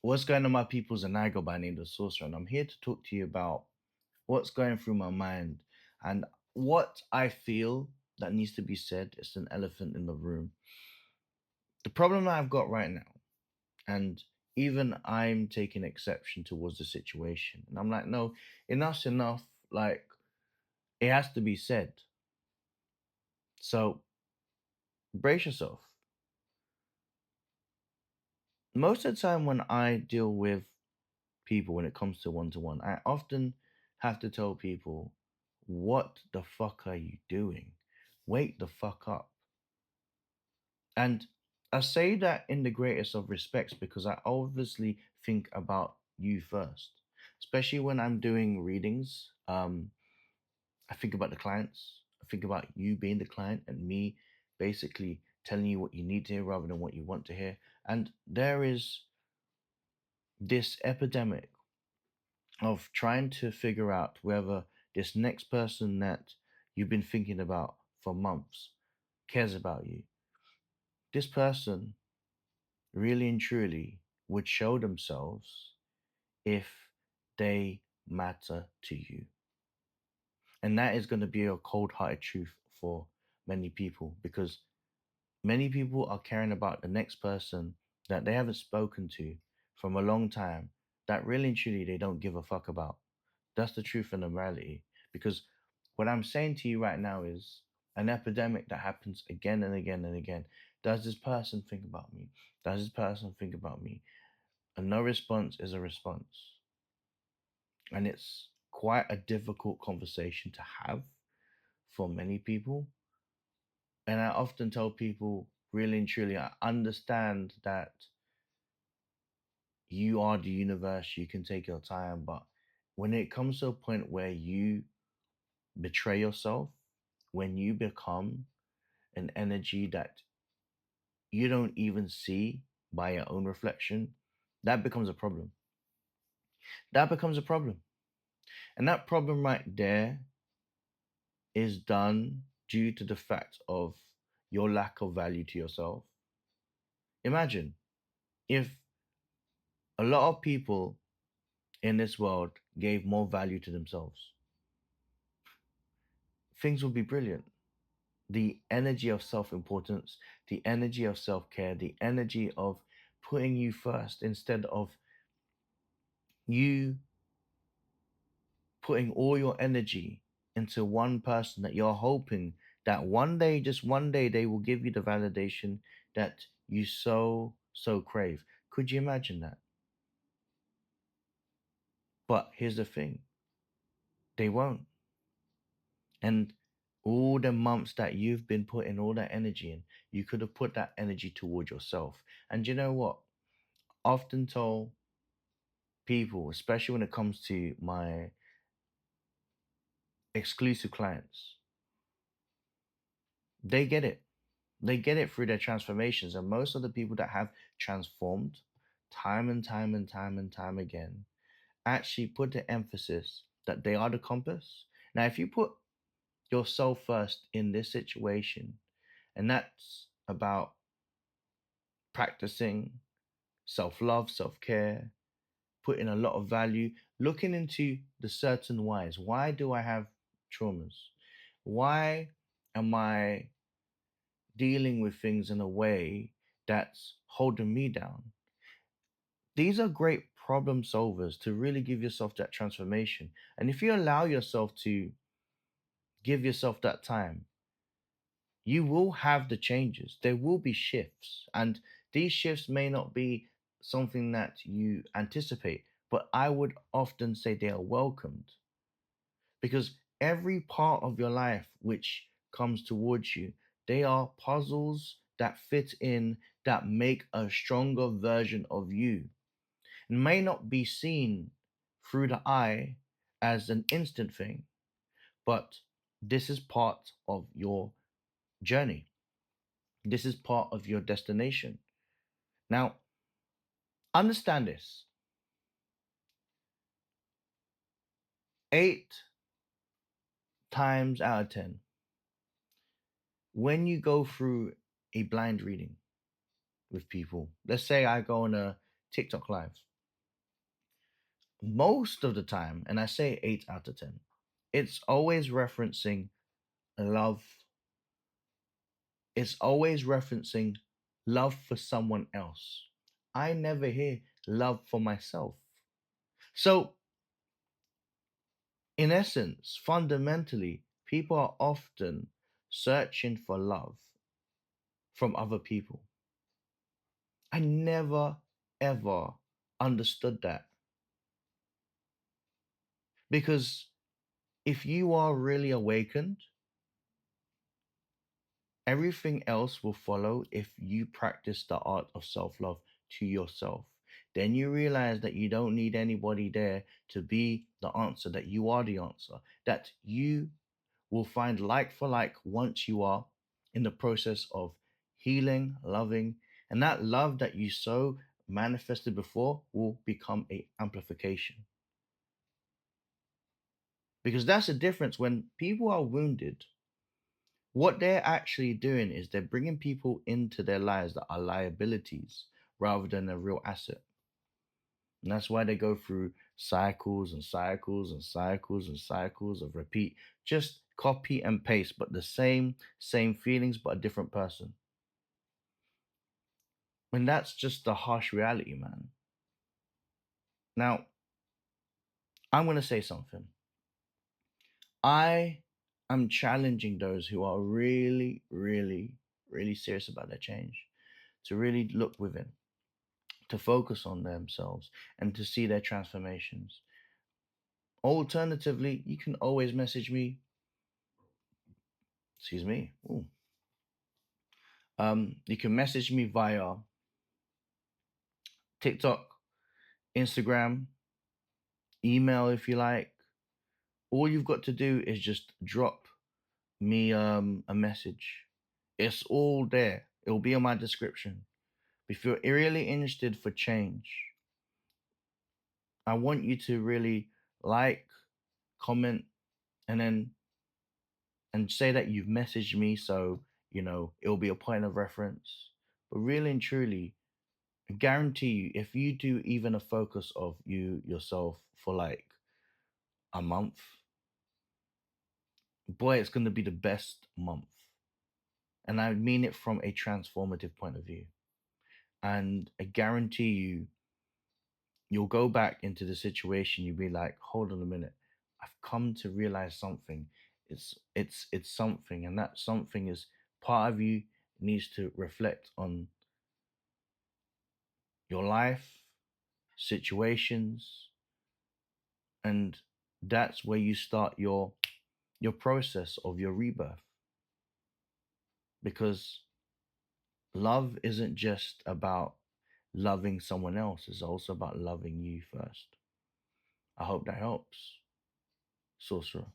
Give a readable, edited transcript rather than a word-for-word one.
What's going on, my peoples? And I go by name the Sorcerer, and I'm here to talk to you about what's going through my mind and what I feel that needs to be said. It's an elephant in the room. The problem that I've got right now, and even I'm taking exception towards the situation, and I'm like, no, enough's enough. Like, it has to be said. So brace yourself. Most of the time, when I deal with people when it comes to one, I often have to tell people, what the fuck are you doing? Wake the fuck up. And I say that in the greatest of respects because I obviously think about you first, especially when I'm doing readings. I think about the clients. I think about you being the client and me basically telling you what you need to hear rather than what you want to hear. And there is this epidemic of trying to figure out whether this next person that you've been thinking about for months cares about you. This person really and truly would show themselves if they matter to you. And that is going to be a cold hearted truth for many people because many people are caring about the next person that they haven't spoken to from a long time that really and truly they don't give a fuck about. That's the truth and the reality. Because what I'm saying to you right now is an epidemic that happens again and again and again. Does this person think about me? Does this person think about me? And no response is a response. And it's quite a difficult conversation to have for many people. And I often tell people, really and truly, I understand that you are the universe, you can take your time, but when it comes to a point where you betray yourself, when you become an energy that you don't even see by your own reflection, that becomes a problem. That becomes a problem. And that problem right there is done due to the fact of your lack of value to yourself. Imagine if a lot of people in this world gave more value to themselves, things would be brilliant. The energy of self importance, the energy of self care, the energy of putting you first instead of you putting all your energy into one person that you're hoping that one day, just one day, they will give you the validation that you so crave. Could you imagine that? But here's the thing, they won't. And all the months that you've been putting all that energy in, you could have put that energy toward yourself. And you know what? Often told people, especially when it comes to my exclusive clients, they get it. They get it through their transformations. And most of the people that have transformed time and time and time and time again actually put the emphasis that they are the compass. Now, if you put yourself first in this situation, and that's about practicing self love, self care, putting a lot of value, looking into the certain whys. Why do I have traumas? Why am I dealing with things in a way that's holding me down? These are great problem solvers to really give yourself that transformation. And if you allow yourself to give yourself that time, you will have the changes. There will be shifts. And these shifts may not be something that you anticipate, but I would often say they are welcomed because every part of your life which comes towards you, they are puzzles that fit in that make a stronger version of you. It may not be seen through the eye as an instant thing, but this is part of your journey. This is part of your destination. Now, understand this, 8 times out of 10, when you go through a blind reading with people, let's say I go on a TikTok live, most of the time, and I say 8 out of 10, it's always referencing love. It's always referencing love for someone else. I never hear love for myself. So, in essence, fundamentally, people are often searching for love from other people. I never, ever understood that. Because if you are really awakened, everything else will follow if you practice the art of self love to yourself. Then you realize that you don't need anybody there to be the answer, that you are the answer, that you will find like for like once you are in the process of healing, loving, and that love that you so manifested before will become a amplification. Because that's the difference when people are wounded. What they're actually doing is they're bringing people into their lives that are liabilities rather than a real asset. And that's why they go through cycles and cycles and cycles and cycles of repeat, just copy and paste, but the same feelings, but a different person. And that's just the harsh reality, man. Now, I'm going to say something. I am challenging those who are really, really, really serious about their change to really look within, to focus on themselves, and to see their transformations. Alternatively, you can always message me. Excuse me. Ooh. You can message me via TikTok, Instagram, email if you like. All you've got to do is just drop me a message. It's all there. It'll be on my description. If you're really interested for change, I want you to really like, comment, and then and say that you've messaged me so it'll be a point of reference. But really and truly, I guarantee you, if you do even a focus of you yourself for like a month, boy, it's going to be the best month. And I mean it from a transformative point of view. And I guarantee you, you'll go back into the situation. You'll be like, hold on a minute, I've come to realize something. It's something, and that something is part of you needs to reflect on your life, situations, and that's where you start your process of your rebirth. Because love isn't just about loving someone else, it's also about loving you first. I hope that helps. Sorcerer.